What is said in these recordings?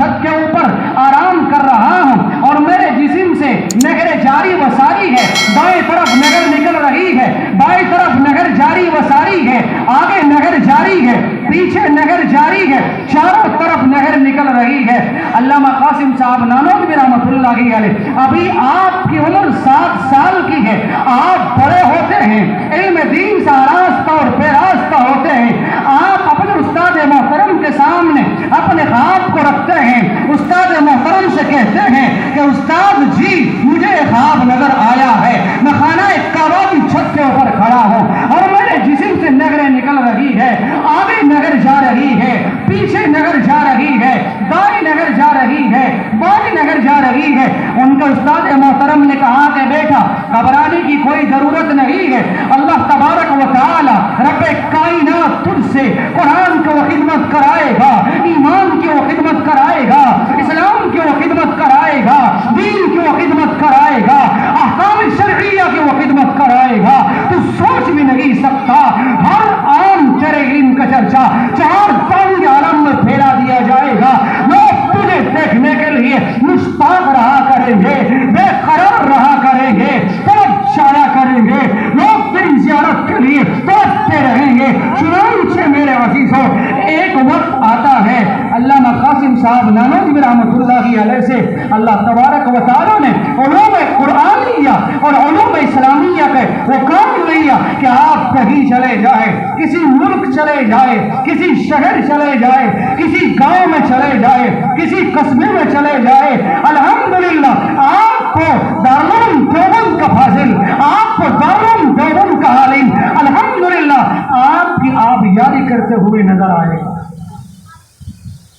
چھت کے اوپر آرام کر رہا ہوں اور میرے جسم سے نہر جاری و ساری ہے، دائیں طرف نہر نکل رہی ہے، بائیں طرف نہر جاری و ساری ہے، آگے نہر جاری ہے، پیچھے نہر جاری ہے، چاروں طرف نہر نکل رہی ہے۔ علامہ قاسم صاحب نانوتوی رحمۃ اللہ علیہ، ابھی آپ کی عمر 7 سال کی ہے، آپ بڑے ہوتے ہیں، علم دین سے آراستہ اور پیراستہ ہوتے ہیں، آپ اپنے استاد محترم کے سامنے اپنے خواب کو رکھتے ہیں، استاد محترم سے کہتے ہیں کہ استاد جی مجھے ایک خواب نظر آیا ہے، میں خانہ کعبہ کی چھت کے اوپر کھڑا ہوں اور میرے جسم سے نہریں نکل رہی ہے، آگے نہر جا رہی ہے، پیچھے نہر جا رہی ہے، دائیں نہر جا رہی ہے، بائیں نہر جا رہی ہے۔ ان کا استاد محترم نے کہا کہ بیٹا گھبرانے کی کوئی ضرورت نہیں ہے، اللہ تبارک و تعالی رب کائنات تجھ سے قرآن کی وہ خدمت کرائے گا، ایمان کی وہ خدمت کرائے گا، اسلام کی وہ خدمت کرائے گا، دین کی وہ خدمت کرائے گا، احکام شرعیہ کی وہ خدمت کرائے گا۔ تو سوچ بھی نہیں سکتا، ہر عام تیرے علم کا چرچا 4 پاؤں عالم میں پھیلا دیا جائے گا، لوگ تجھے دیکھنے کے لیے مشتاق رہا کریں گے، بے قرار رہا کریں گے، طرف شایا کریں گے، لوگ تیری زیارت کے لیے تڑپتے رہیں گے۔ چنانچہ میرے عزیزوں ایک وقت آتا ہے، علامہ قاسم صاحب نانوتوی رحمۃ اللہ علیہ سے اللہ تبارک و تعالیٰ نے علوم قرآنیہ اور علوم اسلامیہ کے وہ کام لیا کہ آپ کہیں چلے جائے، کسی ملک چلے جائے، کسی شہر چلے جائے، کسی گاؤں میں چلے جائے، کسی قصبے میں چلے جائے، الحمدللہ آپ کو دارالعلوم دیوبند کا فاضل، آپ کو دارالعلوم دیوبند کا عالم الحمدللہ آپ کی آپ یاری کرتے ہوئے نظر آئے گا۔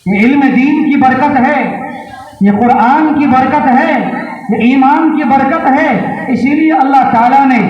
یہ علم دین کی برکت ہے، یہ قرآن کی برکت ہے، یہ ایمان کی برکت ہے۔ اسی لیے اللہ تعالیٰ نے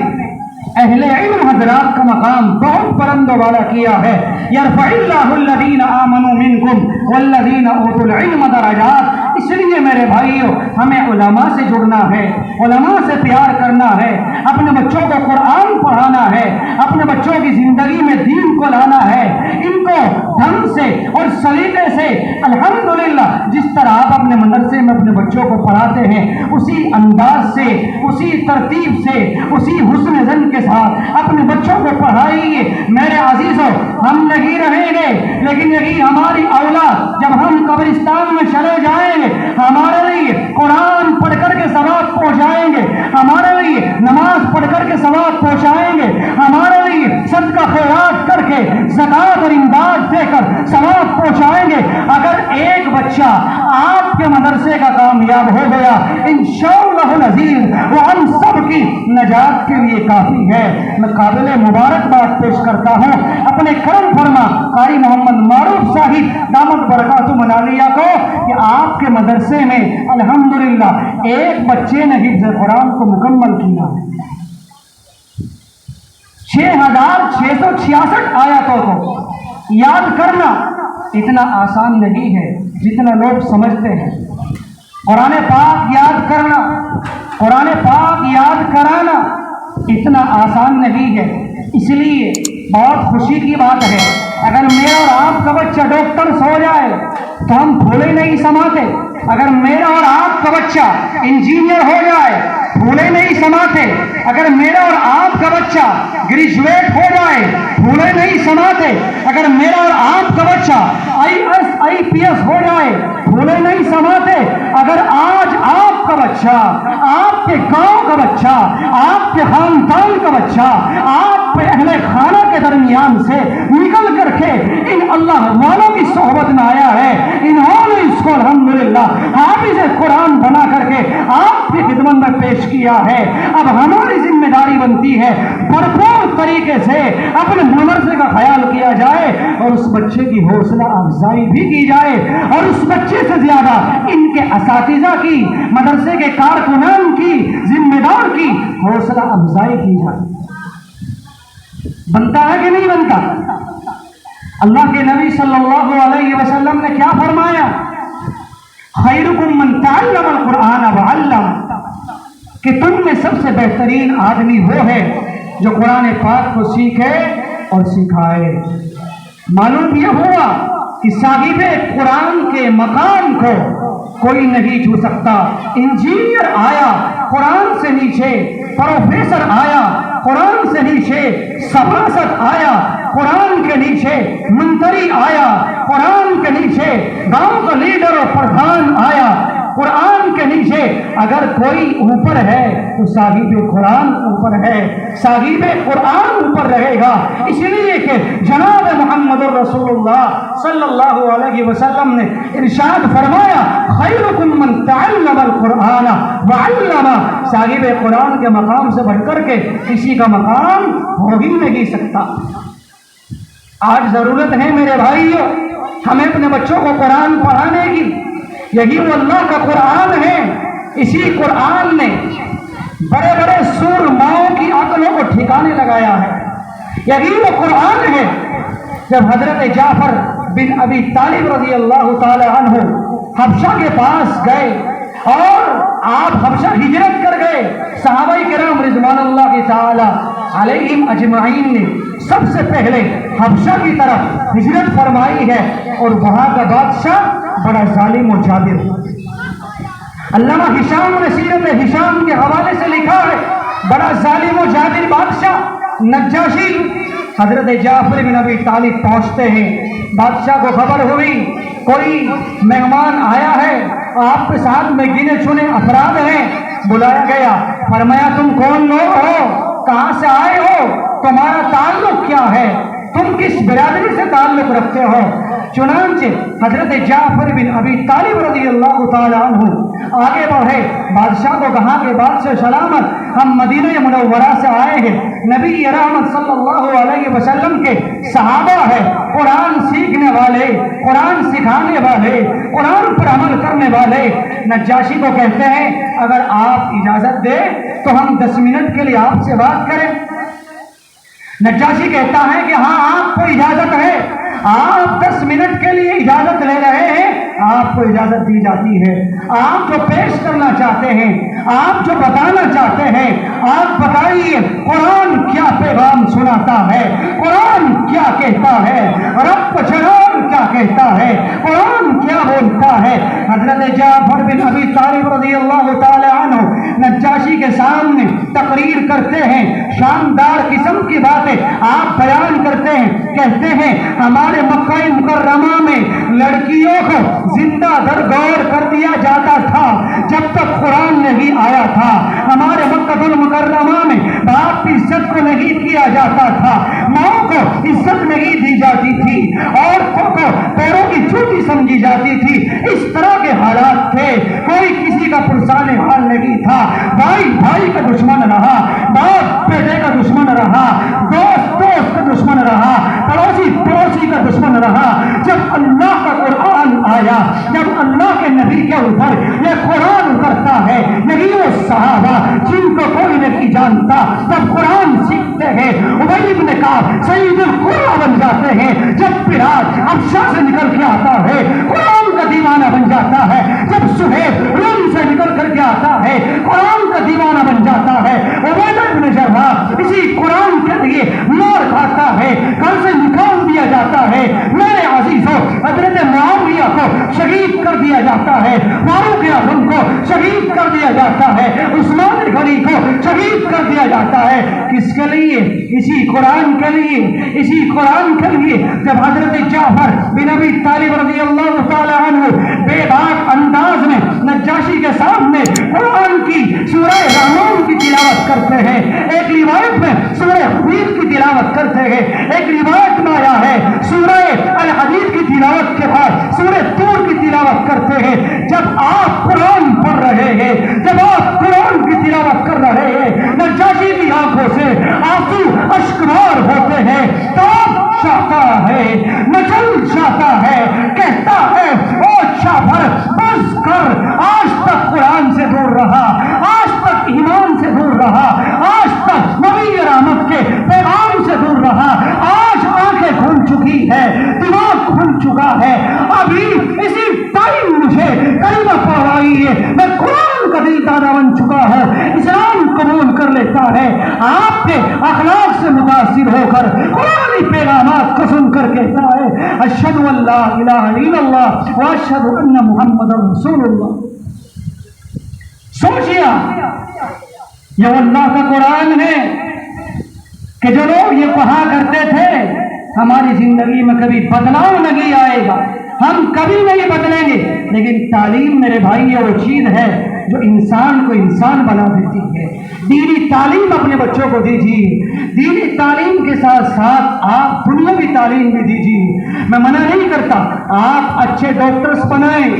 اہل علم حضرات کا مقام بہت بلند و بالا کیا ہے۔ یرفع اللہ الذین آمنوا منکم والذین اوتوا العلم درجات۔ اس لیے میرے بھائیوں ہمیں علماء سے جڑنا ہے، علماء سے پیار کرنا ہے، اپنے بچوں کو قرآن پڑھانا ہے، اپنے بچوں کی زندگی میں دین کو لانا ہے، ان کو ڈھنگ سے اور سلیقے سے الحمدللہ جس طرح آپ اپنے مدرسے میں اپنے بچوں کو پڑھاتے ہیں اسی انداز سے، اسی ترتیب سے، اسی حسن ظن کے ساتھ اپنے بچوں کو پڑھائیے۔ میرے عزیزوں ہم نہیں رہیں گے، لیکن یہی ہماری اولاد جب ہم قبرستان میں چلے جائیں گے ہمارے لیے قرآن پڑھ کر کے ثواب پہنچائیں گے، ہمارے لیے نماز پڑھ کر کے ثواب پہنچائیں گے، ہمارے لیے صدقہ خیرات کر کے زکوٰۃ اور امداد دے کر ثواب پہنچائیں گے۔ اگر ایک بچہ آپ کے مدرسے کا کامیاب ہو گیا انشاءاللہ العزیز وہ ہم سب کی نجات کے لیے کافی ہے۔ میں قابل مبارکباد پیش کرتا ہوں اپنے کرم فرما قاری محمد معروف صاحب دامت برکاتہم العالیہ کو کہ آپ کے مدرسے میں الحمدللہ ایک بچے نے حفظ قرآن کو مکمل کیا ہے۔ 6666 آیاتوں کو یاد کرنا اتنا آسان نہیں ہے جتنا لوگ سمجھتے ہیں۔ قرآن پاک یاد کرنا، قرآن پاک یاد کرانا اتنا آسان نہیں ہے۔ اس لیے بہت خوشی کی بات ہے اگر میرا اور آپ کا بچہ ڈاکٹر ہو جائے تو ہم پھولے نہیں سماتے، اگر میرا اور آپ کا بچہ انجینئر ہو جائے پھولے نہیں سماتے، اگر میرا اور آپ کا بچہ گریجویٹ ہو جائے پھولے نہیں سماتے، اگر میرا اور آپ کا بچہ IAS ہو جائے پھولے نہیں سماتے۔ اگر آج آپ کا بچہ، آپ کے گاؤں کا بچہ، آپ کے خاندان کا بچہ آپ کے اہل خانہ کے درمیان سے نکل کر کے ان اللہ والوں کی صحبت میں آیا ہے، انہوں نے اس کو الحمدللہ حافظ قرآن بنا کر کے آپ کی خدمت میں پیش کیا ہے۔ اب ہماری ذمہ داری بنتی ہے بھرپور طریقے سے اپنے مدرسے کا خیال کیا جائے اور اس بچے کی حوصلہ افزائی بھی کی جائے، اور اس بچے سے زیادہ ان کے اساتذہ کی، مدرسے کے کارکنان کی، ذمہ دار کی حوصلہ افزائی کی جائے۔ بنتا ہے کہ نہیں بنتا؟ اللہ کے نبی صلی اللہ علیہ وسلم نے کیا فرمایا؟ خیرکم من تعلم القرآن وعلم، کہ تم میں سب سے بہترین آدمی وہ ہے جو قرآن پاک کو سیکھے اور سکھائے۔ معلوم یہ ہوا کہ صاحب قرآن کے مقام کو کوئی نہیں چھو سکتا۔ انجینئر آیا قرآن سے نیچے، پروفیسر آیا قرآن سے نیچے، سباست آیا قرآن کے نیچے، منتری آیا قرآن کے نیچے، گاؤں کا لیڈر اور پردھان آیا قرآن کے نیچے۔ اگر کوئی اوپر ہے تو صاحب قرآن اوپر ہے، صاحب قرآن اوپر رہے گا۔ اس لیے کہ جناب محمد رسول اللہ صلی اللہ علیہ وسلم نے ارشاد فرمایا خیرکم من تعلم القرآن وعلم۔ صاحب قرآن کے مقام سے بڑھ کر کے کسی کا مقام ہو ہی نہیں سکتا۔ آج ضرورت ہے میرے بھائیوں ہمیں اپنے بچوں کو قرآن پڑھانے کی۔ یہی وہ اللہ کا قرآن ہے، اسی قرآن نے بڑے بڑے سورماؤں کی عقلوں کو ٹھکانے لگایا ہے۔ یہی وہ قرآن ہے جب حضرت جعفر بن ابی طالب رضی اللہ تعالی عنہ حبشہ کے پاس گئے اور آپ حبشہ ہجرت کر گئے، صحابہ کرام رضوان اللہ تعالی علیہم اجمعین نے سب سے پہلے حبشہ کی طرف ہجرت فرمائی ہے، اور وہاں کا بادشاہ بڑا ظالم و جابر۔ علامہ ہشام نے سیرت ہشام کے حوالے سے لکھا ہے بڑا ظالم و جابر بادشاہ نجاشی۔ حضرت جعفر بن ابی طالب پہنچتے ہیں، بادشاہ کو خبر ہوئی کوئی مہمان آیا ہے، آپ کے ساتھ میں گنے چنے افراد ہیں۔ بلایا گیا، فرمایا تم کون لوگ ہو، کہاں سے آئے ہو، تمہارا تعلق کیا ہے، تم کس برادری سے تعلق رکھتے ہو؟ چنانچہ حضرت جعفر بن ابی طالب رضی اللہ تعالی عنہ آگے بڑھے، بادشاہ کو کہا کہ بادشاہ سلامت، ہم مدینہ منورہ سے آئے ہیں، نبی رحمت صلی اللہ علیہ وسلم کے صحابہ ہیں، قرآن سیکھنے والے، قرآن سکھانے والے، قرآن پر عمل کرنے والے۔ نجاشی کو کہتے ہیں اگر آپ اجازت دیں تو ہم 10 منٹ کے لیے آپ سے بات کریں۔ نجاشی کہتا ہے کہ ہاں آپ کو اجازت ہے، آپ 10 منٹ کے لیے اجازت لے رہے ہیں، آپ کو اجازت دی جاتی ہے۔ آپ جو پیش کرنا چاہتے ہیں، آپ جو بتانا چاہتے ہیں، آپ بتائیے قرآن کیا پیغام سناتا ہے، قرآن کیا کہتا ہے، رب جلال کیا کہتا ہے، قرآن کیا بولتا ہے۔ حضرت جعفر بن ابی طالب رضی اللہ تعالی عنہ نجاشی کے سامنے تقریر کرتے ہیں، شاندار قسم کی باتیں آپ بیان کرتے ہیں، کہتے ہیں ہمارے مکہ مکرمہ میں لڑکیوں کو زندہ درگور کر دیا جاتا تھا جب تک قرآن نہیں آیا تھا، ہمارے مکہ المکرمہ میں باپ کی عزت کو نہیں کیا جاتا تھا، ماں کو عزت نہیں دی جاتی تھی، عورتوں کو پیروں کی چوٹی سمجھی جاتی تھی۔ اس طرح کے حالات تھے، کوئی کسی کا پرسان حال نہیں تھا، بھائی بھائی کا دشمن رہا، باپ بیٹے کا دشمن رہا، دوست دوست کا دشمن رہا، پڑوسی پڑوسی کا دشمن رہا۔ جب اللہ کا قرآن آیا، جب اللہ کے نبی کے اوپر یہ قرآن اترتا ہے، نہیں وہ صحابہ جن کو کوئی نہیں جانتا تب قرآن سیکھتے ہیں، ابی بن کعب سید القرآن بن جاتے ہیں، جب بلال حبشہ سے نکل کے آتا ہے قرآن کا دیوانہ بن جاتا ہے، جب سہیل روم سے نکل کر کے آتا ہے قرآن کا دیوانہ بن جاتا ہے، عبیدہ بن جراح اسی قرآن کے لیے مار کھاتا ہے، گھر سے نکال دیا جاتا ہے۔ میرے عزیزوں حضرت معاویہ کو شہید کر دیا جاتا ہے، فاروق اعظم کو شہید کر دیا جاتا ہے، عثمان غنی کو شہید کر دیا جاتا ہے۔ کس کے لیے؟ اسی قرآن کے لیے، اسی قرآن کے لیے۔ جب حضرت جعفر بن ابی طالب رضی اللہ تعالی عنہ بے باک انداز میں نجاشی کے سامنے قرآن کی سورہ رحمان کی تلاوت کرتے ہیں، ایک روایت میں سورہ حدید کی تلاوت کرتے ہیں، ایک روایت میں آیا ہے سورہ الحدید کی تلاوت کے بعد سورہ طور کی تلاوت کرتے ہیں۔ جب آپ قرآن پڑھ رہے ہیں، جب آپ قرآن کی تلاوت کر رہے ہیں، نجاشی کی آنکھوں سے آنسو اشکبار ہوتے ہیں، تاپ جاتا ہے، مچل جاتا ہے، کہتا ہے او جعفر بس کر، آج تک قرآن سے دور رہا، آج تک ایمان سے دور رہا، آج تک نبی رحمت کے پیغام سے دور رہا، آج آنکھیں کھل چکی ہے، دماغ کھل چکا ہے، ابھی اسی ٹائم مجھے کلمہ پڑھائیے، میں قرآن کا دل دادا بن چکا ہے، اسلام قبول کر لیتا ہے۔ آپ کے اخلاق سے متاثر ہو کر قرآنی پیغامات کو سن کر کہتا ہے اشہد ان لا الہ الا اللہ واشہد ان محمد رسول اللہ۔ سوچیا یہ اللہ کا قرآن ہے کہ جو لوگ یہ کہا کرتے تھے ہماری زندگی میں کبھی بدلاؤ نہیں آئے گا، ہم کبھی نہیں بدلیں گے، لیکن تعلیم میرے بھائی یہ وہ چیز ہے جو انسان کو انسان بنا دیتی ہے۔ دینی تعلیم اپنے بچوں کو دیجیے، دینی تعلیم کے ساتھ ساتھ آپ دنیاوی تعلیم بھی دیجیے۔ میں منع نہیں کرتا، آپ اچھے ڈاکٹرز بنائیں،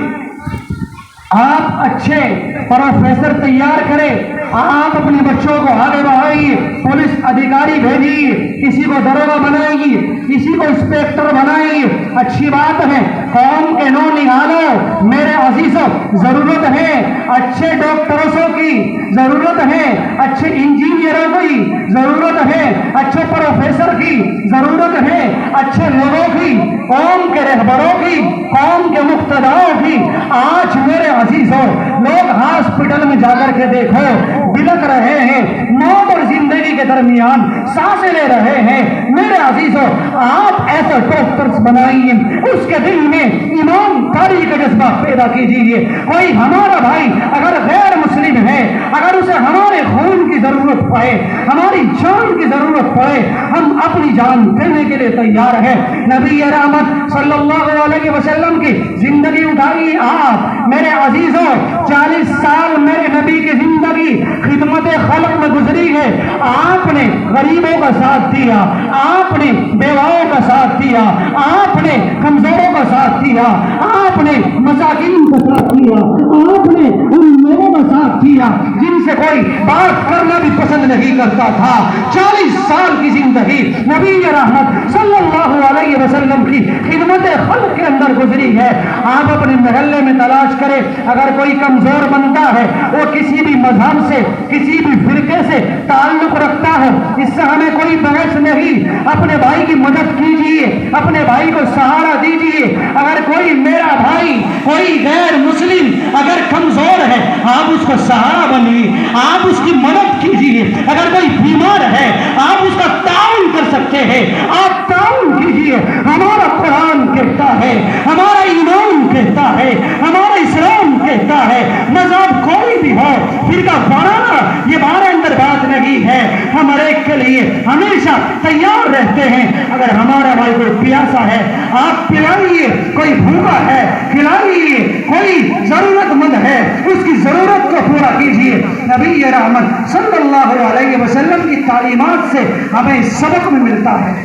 آپ اچھے پروفیسر تیار کریں، آپ اپنے بچوں کو آگے بڑھائیے، پولیس ادھیکاری بھیجیے، کسی کو دروگا بنائیے، کسی کو انسپیکٹر بنائیے، اچھی بات ہے۔ قوم کے نونہالوں میرے عزیزوں، ضرورت ہے اچھے ڈاکٹروں کی، ضرورت ہے اچھے انجینئروں کی، ضرورت ہے اچھے پروفیسر کی، ضرورت ہے اچھے لوگوں کی، قوم کے رہبروں کی، قوم کے مقتداؤں کی۔ آج میرے عزیزوں لوگ ہاسپٹل میں جا کر کے دیکھو بلک رہے ہیں، موت اور زندگی کے درمیان سانسیں لے رہے ہیں۔ میرے عزیزوں آپ ایسے ڈاکٹرز بنائیے، اس کے دل میں ایمانداری کا جذبہ پیدا کیجیے۔ کوئی ہمارا بھائی اگر غیر مسلم ہے، اگر اسے ہمارے خون کی ضرورت پڑے، ہماری جان کی ضرورت پڑے، ہم اپنی جان دینے کے لیے تیار ہیں۔ نبی رحمت صلی اللہ علیہ وسلم کی زندگی اٹھائیے آپ میرے عزیزوں، 40 سال میرے نبی کی زندگی خدمت خلق میں گزری ہے۔ آپ نے غریبوں کا ساتھ دیا، آپ نے بیواؤں کا ساتھ دیا، آپ نے کمزوروں کا ساتھ دیا، آپ نے مساکین کا ساتھ دیا، آپ نے ان لوگوں کا ساتھ دیا جن سے کوئی بات کرنا بھی پسند نہیں کرتا تھا۔ 40 سال کی زندگی نبی رحمت صلی اللہ علیہ وسلم کی خدمت خلق کے اندر گزری ہے۔ آپ اپنے محلے میں تلاش کریں، اگر کوئی کمزور بنتا ہے، وہ کسی بھی مذہب سے، کسی بھی فرقے سے تعلق رکھتا ہے، اس سے ہمیں کوئی بحث نہیں۔ اپنے بھائی کی مدد کیجیے، اپنے بھائی کو سہارا دیجیے۔ اگر کوئی میرا بھائی، کوئی غیر مسلم اگر کمزور ہے، آپ اس کو سہارا بنیے، آپ اس کی مدد کیجیے۔ اگر کوئی بیمار ہے، آپ اس کا تعاون کر سکتے ہیں، آپ تعاون کیجیے۔ ہمارا قرآن کہتا ہے، ہمارا ایمان کہتا ہے، ہمارا اسلام کہتا ہے، مذہب کوئی بھی ہو، فرقہ بنانا یہ ہمارے اندر بات نہیں ہے۔ ہم ہر ایک کے لیے ہمیشہ تیار رہتے ہیں۔ اگر ہمارا بھائی کوئی پیاسا ہے، آپ پلائیے، کوئی بھوکا ہے کھلائیے، کوئی ضرورت مند ہے اس کی ضرورت کو پورا کیجیے۔ نبی رحمت صلی اللہ علیہ وسلم کی تعلیمات سے ہمیں سبق میں ملتا ہے۔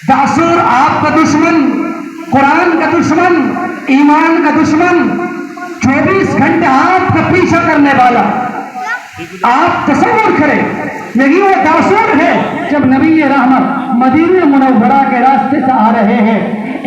داسور آپ کا دشمن، قرآن کا دشمن، ایمان کا دشمن، 24 گھنٹے آپ کا پیچھا کرنے والا، آپ تصور کریں یہی وہ داسور ہے۔ جب نبی رحمت مدینہ منورہ کے راستے سے آ رہے ہیں،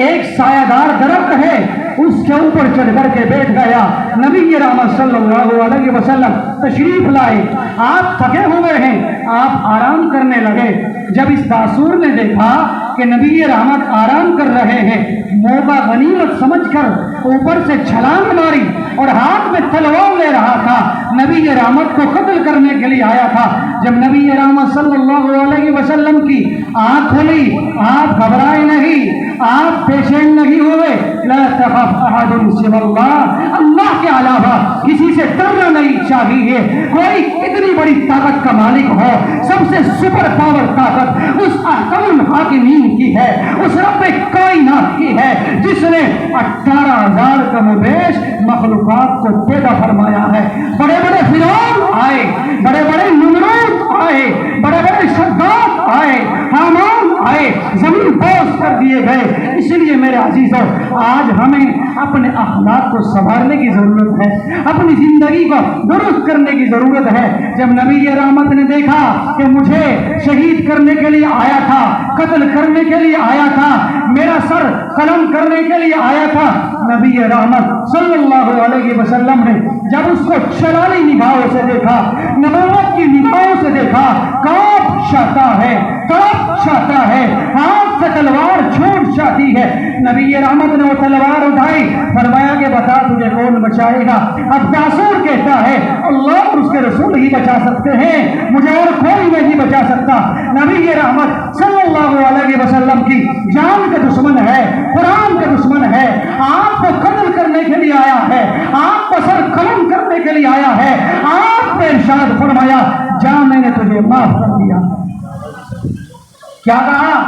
ایک سایہ دار درخت ہے، اس کے اوپر چڑھ کر کے بیٹھ گیا۔ نبی رحمت صلی اللہ علیہ وسلم تشریف لائے، آپ تھکے ہوئے ہیں، آپ آرام کرنے لگے۔ جب اس داسور نے دیکھا کہ نبی رحمت آرام کر رہے ہیں، موقع غنیمت سمجھ کر اوپر سے چھلانگ ماری اور ہاتھ میں تلوار لے رہا تھا، نبی رحمت کو قتل کرنے کے لیے آیا تھا۔ جب نبی رحمت صلی اللہ علیہ وسلم کی آنکھ کھلی، آپ گھبرائے نہیں، آپ پیشین نہیں ہوئے۔ لا تخف احد سوى اللہ، اللہ کے علاوہ کسی سے ڈرنا نہیں چاہیے۔ کوئی اتنی بڑی طاقت کا مالک ہو، سب سے سپر پاور طاقت اس احکم الحاکمین کی ہے، اس رب کائنات کی ہے جس نے 18,000 کم و بیش مخلوقات کو پیدا فرمایا ہے۔ بڑے بڑے فرعون آئے، بڑے بڑے نمرود آئے، بڑے بڑے شداد آئے، حامان آئے، زمین بوس کر دیے گئے۔ اس لیے میرے عزیزوں آج ہمیں اپنے اخلاق کو سنبھالنے کی ضرورت ہے، اپنی زندگی کو درست کرنے کی ضرورت ہے۔ جب نبی رحمت نے دیکھا کہ مجھے شہید کرنے کے لیے آیا تھا، قتل کرنے کے لیے آیا تھا، میرا سر قلم کرنے کے لیے آیا تھا، نبی رحمت صلی اللہ علیہ وسلم نے جب اس کو شلالی نگاہوں سے دیکھا، نبوت کی نگاہوں سے دیکھا، کانپ جاتا ہے، تڑپ جاتا ہے، ہاتھ سے تلوار چھوٹ جاتی ہے۔ نبی رحمت نے وہ تلوار اٹھائی، فرمایا کہ بتا کے کون بچائے گا؟ اب تاثر کہتا ہے اللہ اور اس کے رسول ہی بچا سکتے ہیں، مجھے اور کوئی نہیں بچا سکتا۔ نبی رحمت صلی اللہ علیہ وسلم کی جان کا دشمن ہے، قرآن کا دشمن ہے، آپ کو قتل کرنے کے لیے آیا ہے، آپ کو سر قلم کرنے کے لیے آیا ہے۔ آپ نے ارشاد فرمایا جا میں نے تجھے معاف کر دیا۔ کیا کہا؟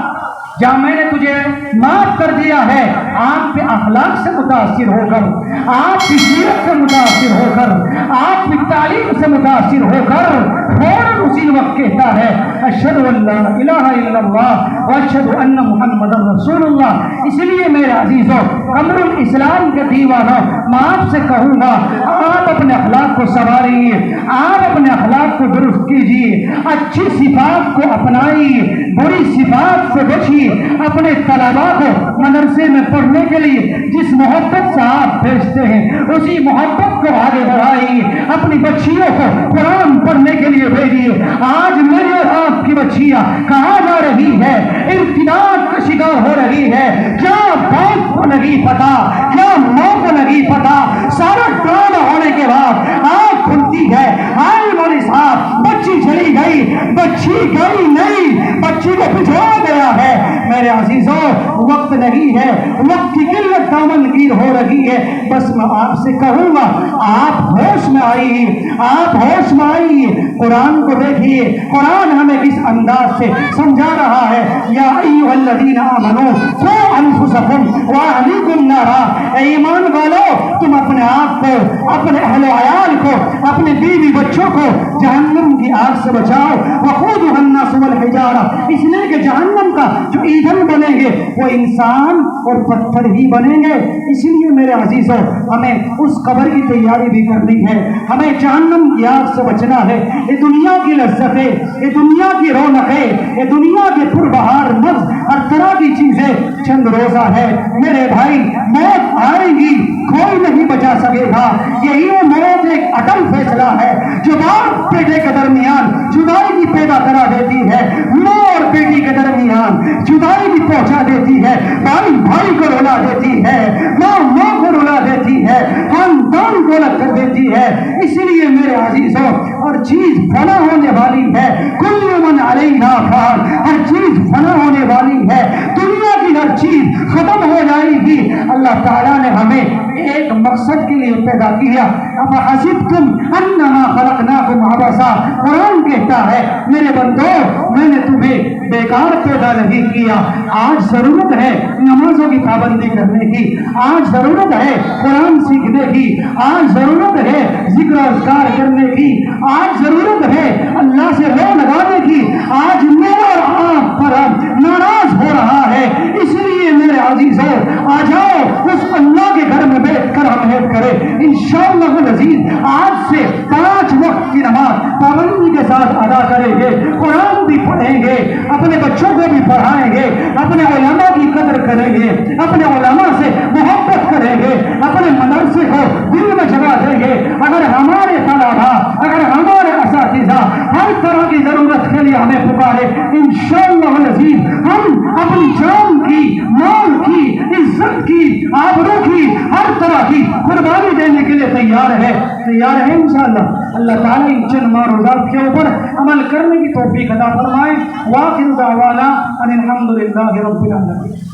جا میں نے تجھے معاف کر دیا ہے۔ آپ کے اخلاق سے متاثر ہو کر، آپ کی سیرت سے متاثر ہو کر، آپ کی تعلیم سے متاثر ہو کر فوراً اسی وقت کہتا ہے اشہد ان لا الہ الا اللہ واشہد ان محمد رسول اللہ۔ اس لیے میرے عزیزوں، قمر الاسلام کے دیوانوں، میں آپ سے کہوں گا آپ اپنے اخلاق کو سنواریں، آپ اپنے اخلاق کو درست کیجیے، اچھی صفات کو اپنائیے، بری صفات سے بچیے۔ اپنے طلباء کو مدرسے میں پڑھنے کے لیے جس محبت سے آپ بھیجتے ہیں اسی محبت کو آگے بڑھائیے۔ اپنی بچیوں کو قرآن پڑھنے کے لیے بھیجیے۔ آج میری اور آپ کی بچیاں کہاں جا رہی ہے؟ ارتداد کا شکار ہو رہی ہے۔ کیا باپ کو نہیں پتا، کیا ماں کو نہیں پتا، سارا ڈرامہ ہونے کے بعد آنکھ کھلتی ہے، آئی مولی صاحب بچی چلی گئی، بچی گئی نہیں، بچی کو بچھوڑا گیا ہے۔ میرے عزیزوں، وقت نہیں ہے، وقت کی قلت دامن گیر ہو رہی ہے۔ بس میں آپ سے کہوں گا آپ ہوش میں آئیے، آپ ہوش میں آئیے، قرآن کو دیکھیے، قرآن ہمیں کس انداز سے سمجھا رہا ہے۔ یا ایھا الذین آمنوا قوا انفسکم واہلیکم نارا، اے ایمان والو تم اپنے آپ کو، اپنے اہل و عیال کو، اپنے بیوی بچوں کو جہنم کی آگ سے بچاؤ۔ وقودھا الناس والحجارہ، اس لیے کہ جہنم کا جو ایندھن بنیں گے وہ انسان اور پتھر ہی بنیں گے۔ اس لیے میرے عزیزوں، ہمیں اس قبر کی تیاری بھی کرنی ہے، ہمیں جہنم کی آگ سے بچنا ہے۔ یہ دنیا کی لذتیں، یہ دنیا کی رونقیں، یہ دنیا کے پربہار مغز، ہر طرح کی چیزیں چند روزہ ہے میرے بھائی، موت آئے گی، کوئی نہیں بچا سکے گا۔ یہی وہ موت ایک اٹل فیصلہ ہے جو باپ بیٹے کے درمیان جدائی کی پیدا کرا دیتی ہے، ماں اور بیٹی کے درمیان جدائی بھی پہنچا دیتی ہے، بھائی بھائی کو رلا دیتی ہے، ماں ماں کو رلا دیتی ہے، خاندان کو الگ کر دیتی ہے۔ اس لیے میرے عزیزوں، ہر چیز فنا ہونے والی ہے، کل من علیہا فان، ہر چیز فنا ہونے والی ہے، دنیا کی ہر چیز ختم ہو جائے گی۔ اللہ تعالیٰ نے ہمیں ایک مقصد کے لیے پیدا کیا۔ افحسبتم انما خلقناکم عبثا، قرآن کہتا ہے میرے بندو میں نے تمہیں بیکار پیدا نہیں کیا۔ آج ضرورت ہے نمازوں کی پابندی کرنے کی، آج ضرورت ہے قرآن سیکھنے کی، آج ضرورت ہے ذکر و اذکار کرنے کی، آج ضرورت ہے اللہ سے رو لگانے کی۔ آج میرا اور آپ پر ناراض ہو رہا ہے، اس لیے میرے عزیزوں آ جاؤ اس اللہ کے گھر میں بیٹھ کر ہم عہد کریں انشاءاللہ العزیز آج سے 5 وقت کی نماز پابندی کے ساتھ ادا کریں گے، قرآن بھی پڑھیں گے، اپنے بچوں کو بھی پڑھائیں گے، اپنے علماء کی قدر کریں گے، اپنے علماء سے محبت کریں گے، اپنے مدرسے کو دل میں جگہ دیں گے۔ اگر ہمارے طلبا، اگر ہمارے اساتذہ ہر طرح کی ضرورت کے لیے ہمیں پکارے انشاءاللہ العزیز ہم اپنی جان کی، مال کی، عزت کی، آبرو کی، ہر طرح کی قربانی دینے کے لیے تیار ہے انشاءاللہ۔ اللہ تعالیٰ ان چند معروضات کے اوپر عمل کرنے کی توفیق عطا فرمائے۔ واخر دعوانا ان الحمد للہ رب العالمین۔